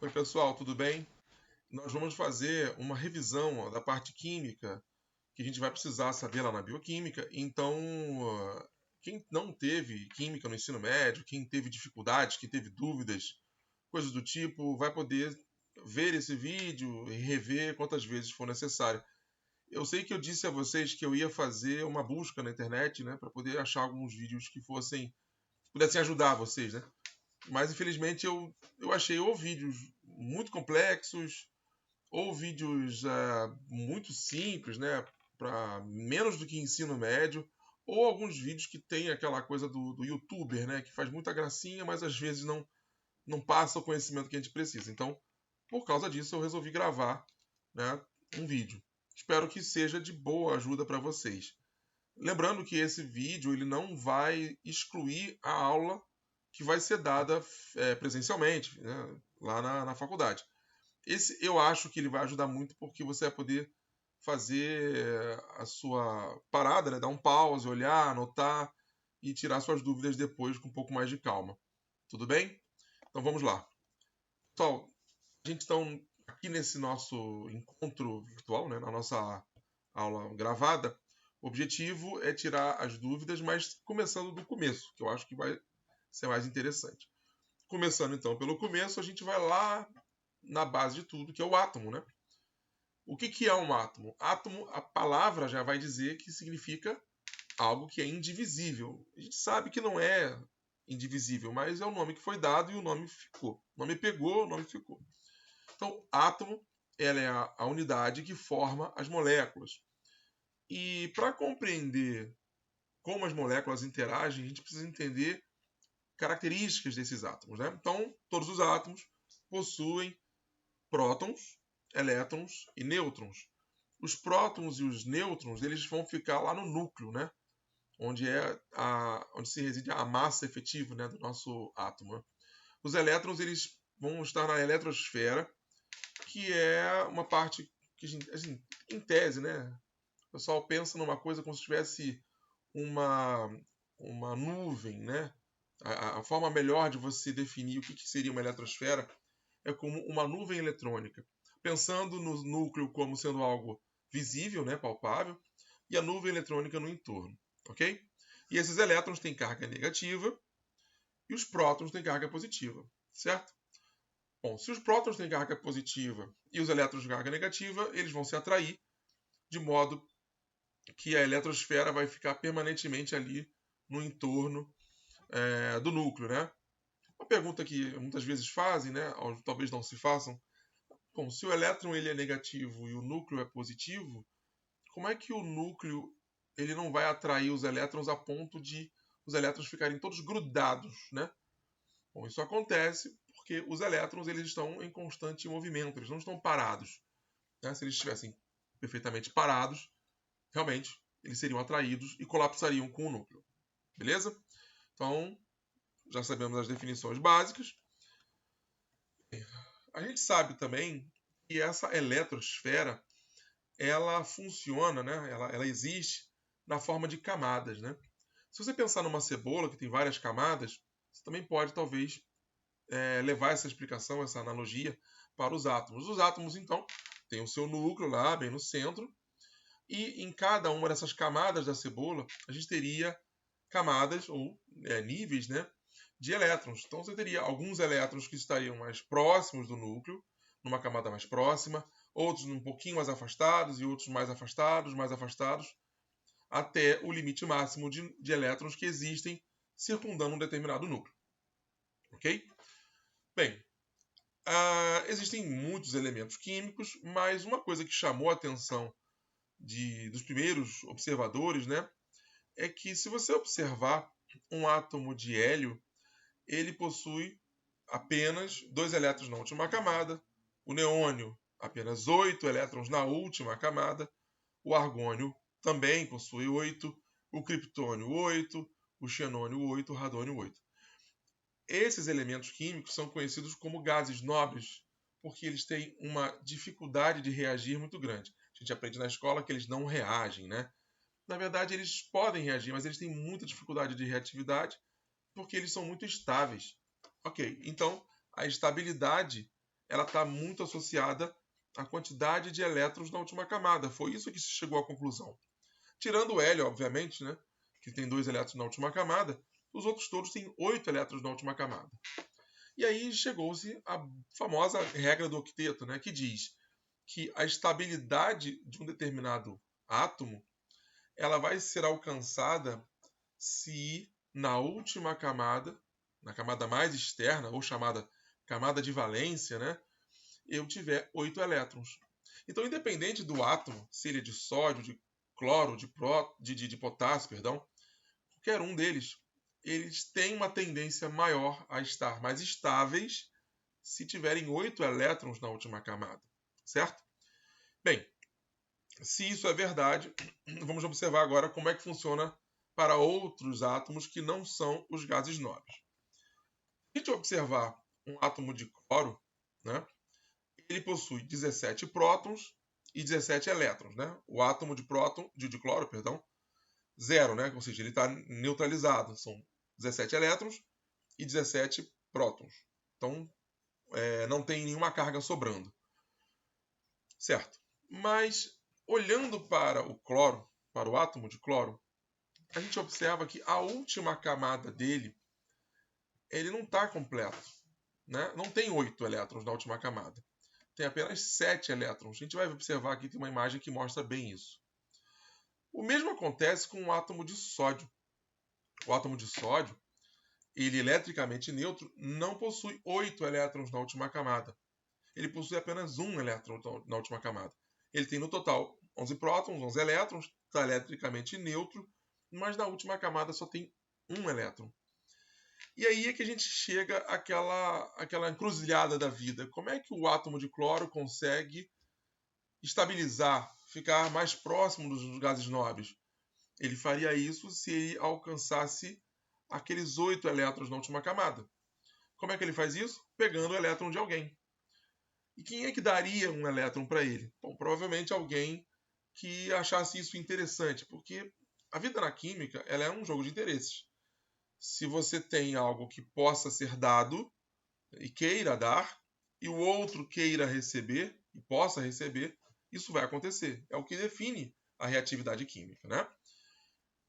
Oi, pessoal, tudo bem? Nós vamos fazer uma revisão da parte química que a gente vai precisar saber lá na bioquímica. Então, quem não teve química no ensino médio, quem teve dificuldades, quem teve dúvidas, coisas do tipo, vai poder ver esse vídeo e rever quantas vezes for necessário. Eu sei que eu disse a vocês que eu ia fazer uma busca na internet, né, para poder achar alguns vídeos que pudessem ajudar vocês, né? Mas infelizmente eu achei ou vídeos muito complexos, ou vídeos muito simples, né, para menos do que ensino médio, ou alguns vídeos que tem aquela coisa do youtuber, né, que faz muita gracinha, mas às vezes não passa o conhecimento que a gente precisa. Então, por causa disso, eu resolvi gravar, né, um vídeo. Espero que seja de boa ajuda para vocês. Lembrando que esse vídeo ele não vai excluir a aula que vai ser dada presencialmente, né, lá na faculdade. Esse eu acho que ele vai ajudar muito porque você vai poder fazer a sua parada, né, dar um pause, olhar, anotar e tirar suas dúvidas depois com um pouco mais de calma. Tudo bem? Então vamos lá. Pessoal, a gente está aqui nesse nosso encontro virtual, né, na nossa aula gravada. O objetivo é tirar as dúvidas, mas começando do começo, que eu acho que vai ser mais interessante. Começando então pelo começo, a gente vai lá na base de tudo, que é o átomo, né? O que é um átomo? Átomo, a palavra já vai dizer que significa algo que é indivisível. A gente sabe que não é indivisível, mas é o nome que foi dado e o nome ficou. O nome pegou, o nome ficou. Então, átomo, ela é a unidade que forma as moléculas. E para compreender como as moléculas interagem, a gente precisa entender características desses átomos, né? Então, todos os átomos possuem prótons, elétrons e nêutrons. Os prótons e os nêutrons eles vão ficar lá no núcleo, né? Onde se reside a massa efetiva, né, do nosso átomo. Os elétrons eles vão estar na eletrosfera, que é uma parte que, assim, em tese, né, o pessoal pensa numa coisa como se tivesse uma, uma nuvem, né? A forma melhor de você definir o que seria uma eletrosfera é como uma nuvem eletrônica, pensando no núcleo como sendo algo visível, né, palpável, e a nuvem eletrônica no entorno, ok? E esses elétrons têm carga negativa e os prótons têm carga positiva, certo? Bom, se os prótons têm carga positiva e os elétrons têm carga negativa, eles vão se atrair, de modo que a eletrosfera vai ficar permanentemente ali no entorno do núcleo, né? Uma pergunta que muitas vezes fazem, né, ou talvez não se façam. Bom, se o elétron ele é negativo e o núcleo é positivo, como é que o núcleo ele não vai atrair os elétrons a ponto de os elétrons ficarem todos grudados, né? Bom, isso acontece porque os elétrons eles estão em constante movimento, eles não estão parados, né? Se eles estivessem perfeitamente parados, realmente eles seriam atraídos e colapsariam com o núcleo, beleza? Então, já sabemos as definições básicas. A gente sabe também que essa eletrosfera ela funciona, né? Ela existe na forma de camadas, né? Se você pensar numa cebola que tem várias camadas, você também pode talvez levar essa explicação, essa analogia para os átomos. Os átomos, então, têm o seu núcleo lá, bem no centro, e em cada uma dessas camadas da cebola, a gente teria camadas ou níveis, né, de elétrons. Então você teria alguns elétrons que estariam mais próximos do núcleo, numa camada mais próxima, outros um pouquinho mais afastados e outros mais afastados, até o limite máximo de elétrons que existem circundando um determinado núcleo. Ok? Bem, existem muitos elementos químicos, mas uma coisa que chamou a atenção dos primeiros observadores, né, é que se você observar um átomo de hélio, ele possui apenas 2 elétrons na última camada, o neônio apenas 8 elétrons na última camada, o argônio também possui 8, o criptônio 8, o xenônio 8, o radônio 8. Esses elementos químicos são conhecidos como gases nobres, porque eles têm uma dificuldade de reagir muito grande. A gente aprende na escola que eles não reagem, né? Na verdade, eles podem reagir, mas eles têm muita dificuldade de reatividade porque eles são muito estáveis. Ok, então a estabilidade ela está muito associada à quantidade de elétrons na última camada. Foi isso que se chegou à conclusão. Tirando o hélio, obviamente, né, que tem 2 elétrons na última camada, os outros todos têm 8 elétrons na última camada. E aí chegou-se à famosa regra do octeto, né, que diz que a estabilidade de um determinado átomo ela vai ser alcançada se na última camada, na camada mais externa, ou chamada camada de valência, né, eu tiver 8 elétrons. Então, independente do átomo, se ele é de sódio, de cloro, de potássio, perdão, qualquer um deles, eles têm uma tendência maior a estar mais estáveis se tiverem 8 elétrons na última camada, certo? Bem, se isso é verdade, vamos observar agora como é que funciona para outros átomos que não são os gases nobres. Se a gente observar um átomo de cloro, né, ele possui 17 prótons e 17 elétrons. Né? O átomo de cloro, 0, né? Ou seja, ele está neutralizado. São 17 elétrons e 17 prótons. Então, não tem nenhuma carga sobrando. Certo. Mas, olhando para o cloro, para o átomo de cloro, a gente observa que a última camada dele, ele não está completo. Né? Não tem 8 elétrons na última camada. Tem apenas 7 elétrons. A gente vai observar aqui, tem uma imagem que mostra bem isso. O mesmo acontece com o átomo de sódio. O átomo de sódio, ele eletricamente neutro, não possui 8 elétrons na última camada. Ele possui apenas 1 elétron na última camada. Ele tem no total 11 prótons, 11 elétrons, está eletricamente neutro, mas na última camada só tem 1 elétron. E aí é que a gente chega àquela encruzilhada da vida. Como é que o átomo de cloro consegue estabilizar, ficar mais próximo dos gases nobres? Ele faria isso se ele alcançasse aqueles 8 elétrons na última camada. Como é que ele faz isso? Pegando o elétron de alguém. E quem é que daria um elétron para ele? Bom, provavelmente alguém que achasse isso interessante, porque a vida na química ela é um jogo de interesses. Se você tem algo que possa ser dado e queira dar, e o outro queira receber e possa receber, isso vai acontecer. É o que define a reatividade química, né?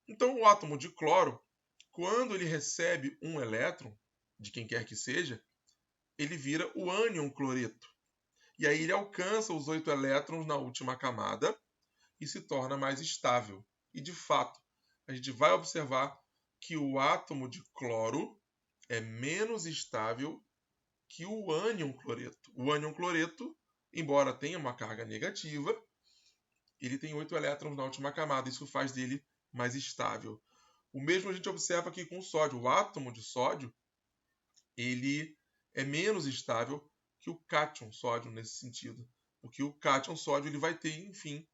Então, o átomo de cloro, quando ele recebe um elétron, de quem quer que seja, ele vira o ânion cloreto. E aí ele alcança os 8 elétrons na última camada e se torna mais estável. E, de fato, a gente vai observar que o átomo de cloro é menos estável que o ânion cloreto. O ânion cloreto, embora tenha uma carga negativa, ele tem 8 elétrons na última camada. Isso faz dele mais estável. O mesmo a gente observa aqui com o sódio. O átomo de sódio ele é menos estável que o cátion sódio nesse sentido. Porque o cátion sódio ele vai ter, enfim,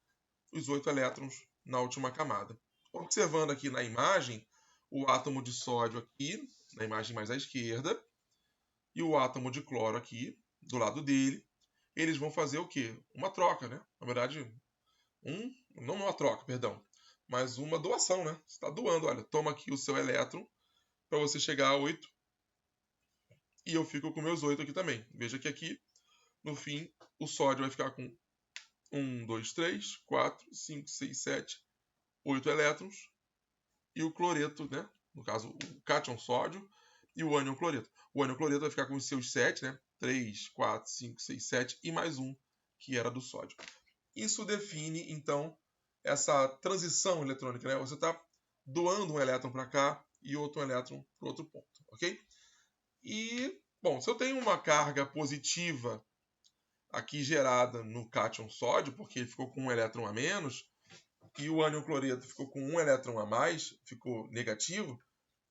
os 8 elétrons na última camada. Observando aqui na imagem, o átomo de sódio aqui, na imagem mais à esquerda, e o átomo de cloro aqui, do lado dele, eles vão fazer o quê? Uma troca, né? Na verdade, não uma troca, perdão, mas uma doação, né? Você está doando, olha, toma aqui o seu elétron para você chegar a 8 e eu fico com meus 8 aqui também. Veja que aqui, no fim, o sódio vai ficar com 1, 2, 3, 4, 5, 6, 7, 8 elétrons e o cloreto, né? No caso, o cátion sódio e o ânion cloreto. O ânion cloreto vai ficar com os seus 7, né? 3, 4, 5, 6, 7 e mais um que era do sódio. Isso define, então, essa transição eletrônica, né? Você está doando um elétron para cá e outro elétron para outro ponto, ok? E, bom, se eu tenho uma carga positiva aqui gerada no cátion sódio, porque ele ficou com um elétron a menos, e o ânion cloreto ficou com um elétron a mais, ficou negativo,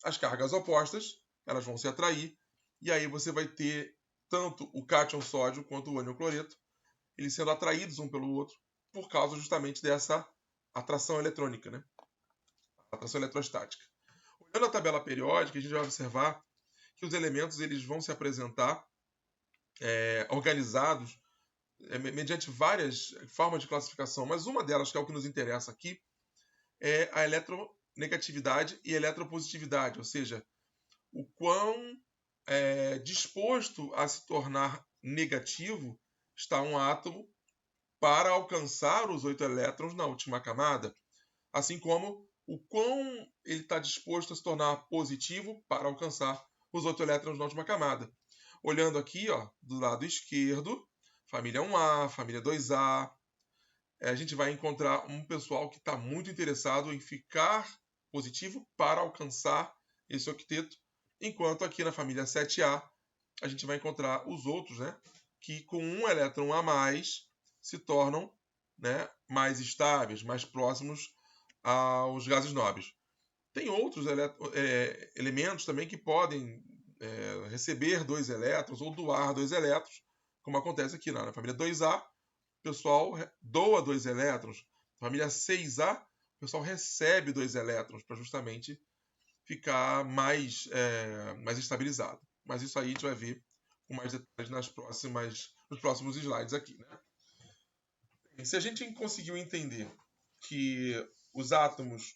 as cargas opostas elas vão se atrair, e aí você vai ter tanto o cátion sódio quanto o ânion cloreto, eles sendo atraídos um pelo outro, por causa justamente dessa atração eletrônica, né? Atração eletrostática. Olhando a tabela periódica, a gente vai observar que os elementos eles vão se apresentar organizados mediante várias formas de classificação, mas uma delas, que é o que nos interessa aqui, é a eletronegatividade e eletropositividade, ou seja, o quão disposto a se tornar negativo está um átomo para alcançar os 8 elétrons na última camada, assim como o quão ele está disposto a se tornar positivo para alcançar os 8 elétrons na última camada. Olhando aqui, ó, do lado esquerdo, família 1A, família 2A, a gente vai encontrar um pessoal que está muito interessado em ficar positivo para alcançar esse octeto, enquanto aqui na família 7A a gente vai encontrar os outros, né, que com um elétron a mais se tornam, né, mais estáveis, mais próximos aos gases nobres. Tem outros elementos também que podem receber 2 elétrons ou doar 2 elétrons, como acontece aqui na família 2A, o pessoal doa 2 elétrons. Na família 6A, o pessoal recebe 2 elétrons para justamente ficar mais estabilizado. Mas isso aí a gente vai ver com mais detalhes nos próximos slides aqui. Né? E se a gente conseguiu entender que os átomos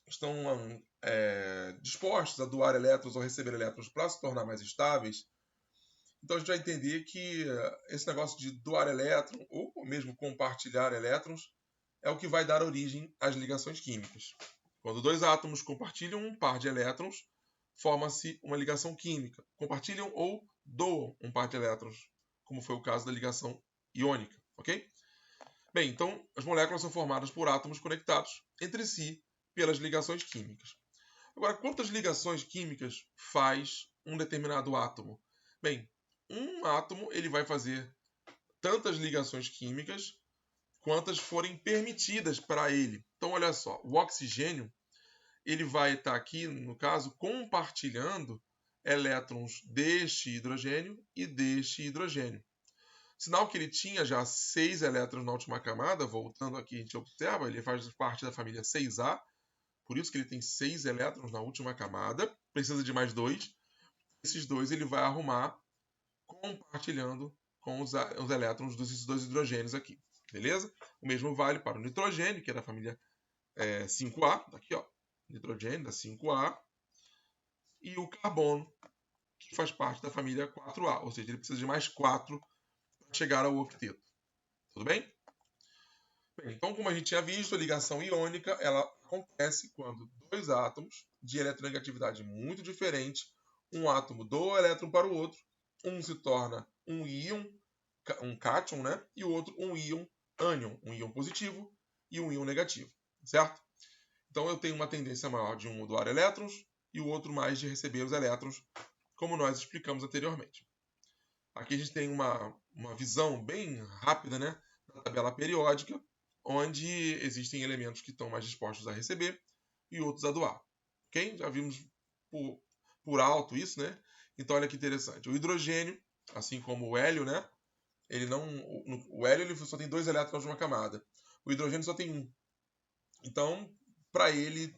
estão dispostos a doar elétrons ou receber elétrons para se tornar mais estáveis, então a gente vai entender que esse negócio de doar elétron ou mesmo compartilhar elétrons é o que vai dar origem às ligações químicas. Quando dois átomos compartilham um par de elétrons, forma-se uma ligação química. Compartilham ou doam um par de elétrons, como foi o caso da ligação iônica, ok? Bem, então as moléculas são formadas por átomos conectados entre si pelas ligações químicas. Agora, quantas ligações químicas faz um determinado átomo? Bem, um átomo ele vai fazer tantas ligações químicas quantas forem permitidas para ele. Então, olha só, o oxigênio ele vai estar aqui, no caso, compartilhando elétrons deste hidrogênio e deste hidrogênio. Sinal que ele tinha já 6 elétrons na última camada, voltando aqui a gente observa, ele faz parte da família 6A, por isso que ele tem 6 elétrons na última camada, precisa de mais 2. Esses 2 ele vai arrumar compartilhando com os elétrons desses 2 hidrogênios aqui, beleza? O mesmo vale para o nitrogênio, que é da família 5A, aqui ó, nitrogênio da 5A, e o carbono, que faz parte da família 4A, ou seja, ele precisa de mais 4 para chegar ao octeto. Tudo bem? Bem, então, como a gente tinha visto, a ligação iônica ela acontece quando dois átomos de eletronegatividade muito diferente, um átomo doa o elétron para o outro, um se torna um íon, um cátion, né? E o outro um íon ânion, um íon positivo e um íon negativo, certo? Então eu tenho uma tendência maior de um doar elétrons e o outro mais de receber os elétrons, como nós explicamos anteriormente. Aqui a gente tem uma visão bem rápida, né, da tabela periódica, onde existem elementos que estão mais dispostos a receber e outros a doar. Ok? Já vimos por alto isso, né? Então olha que interessante. O hidrogênio, assim como o hélio, né? O hélio ele só tem 2 elétrons numa camada. O hidrogênio só tem 1. Então, para ele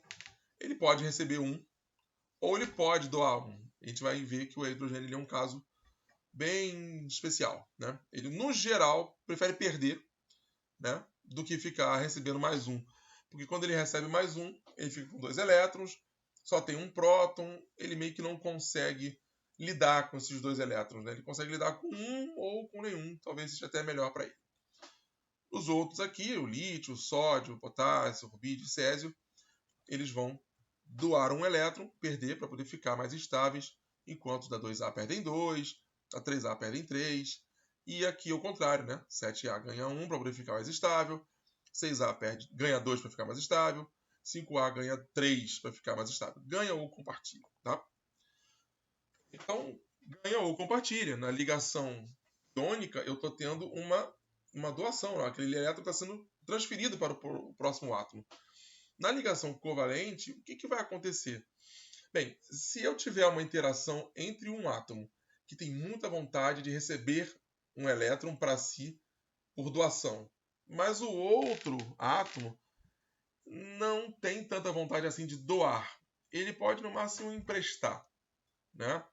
pode receber 1 ou ele pode doar 1. A gente vai ver que o hidrogênio ele é um caso bem especial, né? Ele no geral prefere perder, né, do que ficar recebendo mais 1, porque quando ele recebe mais 1, ele fica com 2 elétrons, só tem um próton, ele meio que não consegue lidar com esses 2 elétrons, né? Ele consegue lidar com um ou com nenhum, talvez seja até melhor para ele. Os outros aqui, o lítio, o sódio, o potássio, o rubídio, o césio, eles vão doar um elétron, perder para poder ficar mais estáveis, enquanto os da 2A perdem 2, a 3A perdem 3, e aqui ao contrário, né? 7A ganha 1 para poder ficar mais estável, 6A ganha 2 para ficar mais estável, 5A ganha 3 para ficar mais estável. Ganha ou compartilha, tá? Então, ganha ou compartilha. Na ligação iônica, eu estou tendo uma doação, ó, aquele elétron está sendo transferido para o próximo átomo. Na ligação covalente, o que vai acontecer? Bem, se eu tiver uma interação entre um átomo que tem muita vontade de receber um elétron para si por doação, mas o outro átomo não tem tanta vontade assim de doar, ele pode no máximo emprestar, né?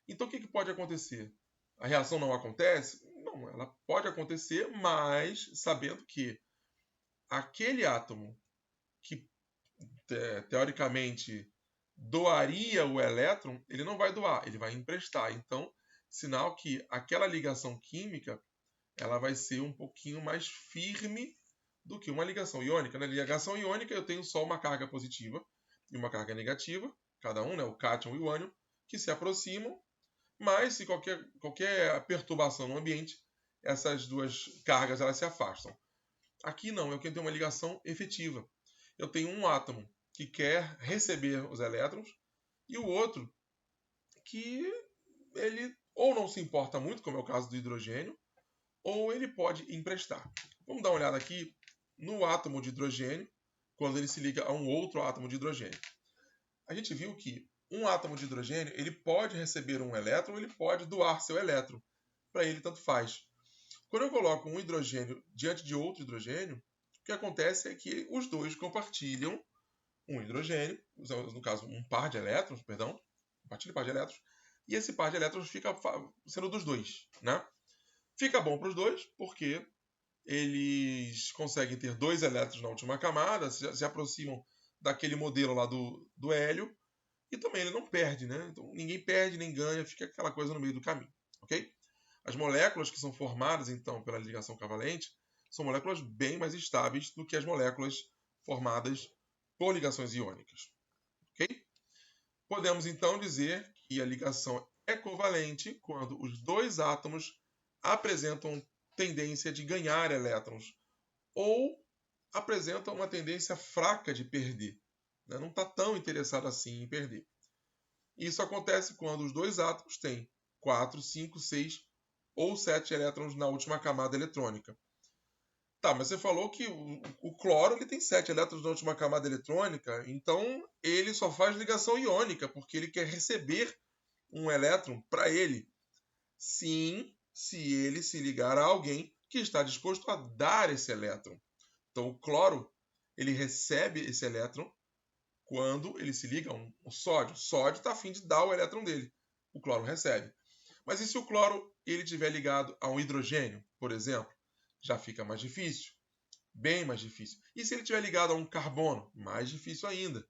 Então o que pode acontecer? A reação não acontece? Não, ela pode acontecer, mas sabendo que aquele átomo que teoricamente doaria o elétron, ele não vai doar, ele vai emprestar. Então, Sinal que aquela ligação química ela vai ser um pouquinho mais firme do que uma ligação iônica. Na ligação iônica eu tenho só uma carga positiva e uma carga negativa, cada um, né, o cátion e o ânion, que se aproximam, mas se qualquer perturbação no ambiente, essas duas cargas elas se afastam. Aqui não, eu tenho uma ligação efetiva. Eu tenho um átomo que quer receber os elétrons e o outro que ele ou não se importa muito, como é o caso do hidrogênio, ou ele pode emprestar. Vamos dar uma olhada aqui no átomo de hidrogênio, quando ele se liga a um outro átomo de hidrogênio. A gente viu que um átomo de hidrogênio ele pode receber um elétron ou ele pode doar seu elétron. Para ele, tanto faz. Quando eu coloco um hidrogênio diante de outro hidrogênio, o que acontece é que os dois compartilham um hidrogênio, no caso, um par de elétrons, perdão, compartilha um par de elétrons, e esse par de elétrons fica sendo dos dois, né? Fica bom para os dois, porque eles conseguem ter dois elétrons na última camada, se aproximam daquele modelo lá do hélio, e também ele não perde, né? Então ninguém perde nem ganha, fica aquela coisa no meio do caminho, ok? As moléculas que são formadas, então, pela ligação covalente, são moléculas bem mais estáveis do que as moléculas formadas por ligações iônicas, ok? Podemos, então, dizer que a ligação é covalente quando os dois átomos apresentam tendência de ganhar elétrons ou apresentam uma tendência fraca de perder. Né? Não está tão interessado assim em perder. Isso acontece quando os dois átomos têm 4, 5, 6 ou 7 elétrons na última camada eletrônica. Tá, mas você falou que o cloro ele tem 7 elétrons na última camada eletrônica, então ele só faz ligação iônica, porque ele quer receber um elétron para ele. Sim, se ele se ligar a alguém que está disposto a dar esse elétron. Então o cloro ele recebe esse elétron quando ele se liga a um sódio. O sódio está a fim de dar o elétron dele. O cloro recebe. Mas e se o cloro ele estiver ligado a um hidrogênio, por exemplo? Já fica mais difícil. Bem mais difícil. E se ele estiver ligado a um carbono? Mais difícil ainda.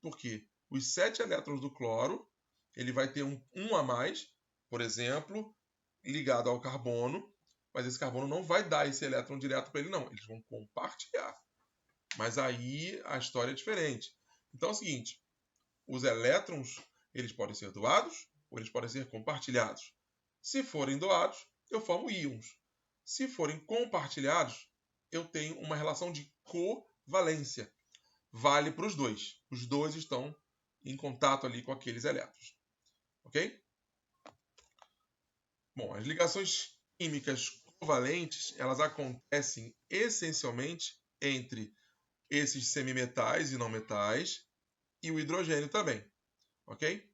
Porque os 7 elétrons do cloro, ele vai ter um a mais, por exemplo, ligado ao carbono, mas esse carbono não vai dar esse elétron direto para ele, não. Eles vão compartilhar. Mas aí a história é diferente. Então é o seguinte, os elétrons eles podem ser doados ou eles podem ser compartilhados. Se forem doados, eu formo íons. Se forem compartilhados, eu tenho uma relação de covalência. Vale para os dois. Os dois estão em contato ali com aqueles elétrons. Ok? Bom, as ligações químicas covalentes, elas acontecem essencialmente entre esses semimetais e não metais e o hidrogênio também, ok?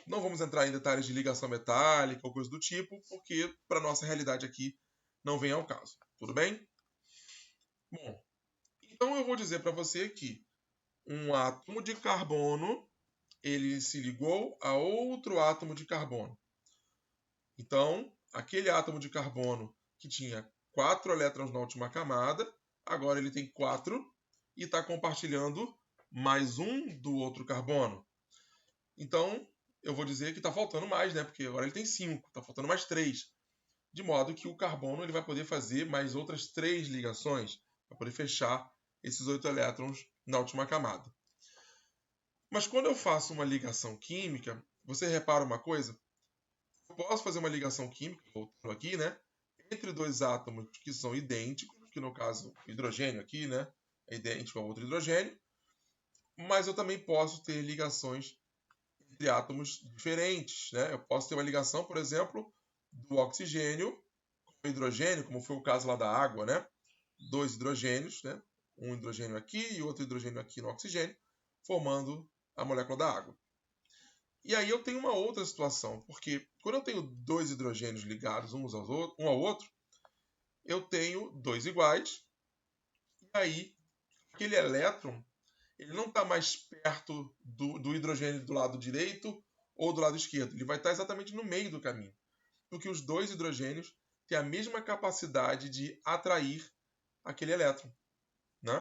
Não vamos entrar em detalhes de ligação metálica ou coisa do tipo, porque para nossa realidade aqui não vem ao caso, tudo bem? Bom, então eu vou dizer para você que um átomo de carbono ele se ligou a outro átomo de carbono. Então, aquele átomo de carbono que tinha 4 elétrons na última camada, agora ele tem 4 e está compartilhando mais um do outro carbono. Então, eu vou dizer que está faltando mais, né? Porque agora ele tem 5, está faltando mais 3. De modo que o carbono ele vai poder fazer mais outras 3 ligações para poder fechar esses 8 elétrons na última camada. Mas quando eu faço uma ligação química, você repara uma coisa? Eu posso fazer uma ligação química, voltando aqui, né? Entre dois átomos que são idênticos, que no caso o hidrogênio aqui, né? É idêntico ao outro hidrogênio. Mas eu também posso ter ligações entre átomos diferentes, né? Eu posso ter uma ligação, por exemplo, do oxigênio com o hidrogênio, como foi o caso lá da água, né? 2 hidrogênios, né? Um hidrogênio aqui e outro hidrogênio aqui no oxigênio, formando a molécula da água. E aí eu tenho uma outra situação, porque quando eu tenho 2 hidrogênios ligados um ao outro, eu tenho 2 iguais, e aí aquele elétron ele não está mais perto do hidrogênio do lado direito ou do lado esquerdo, ele vai estar exatamente no meio do caminho, porque os 2 hidrogênios têm a mesma capacidade de atrair aquele elétron.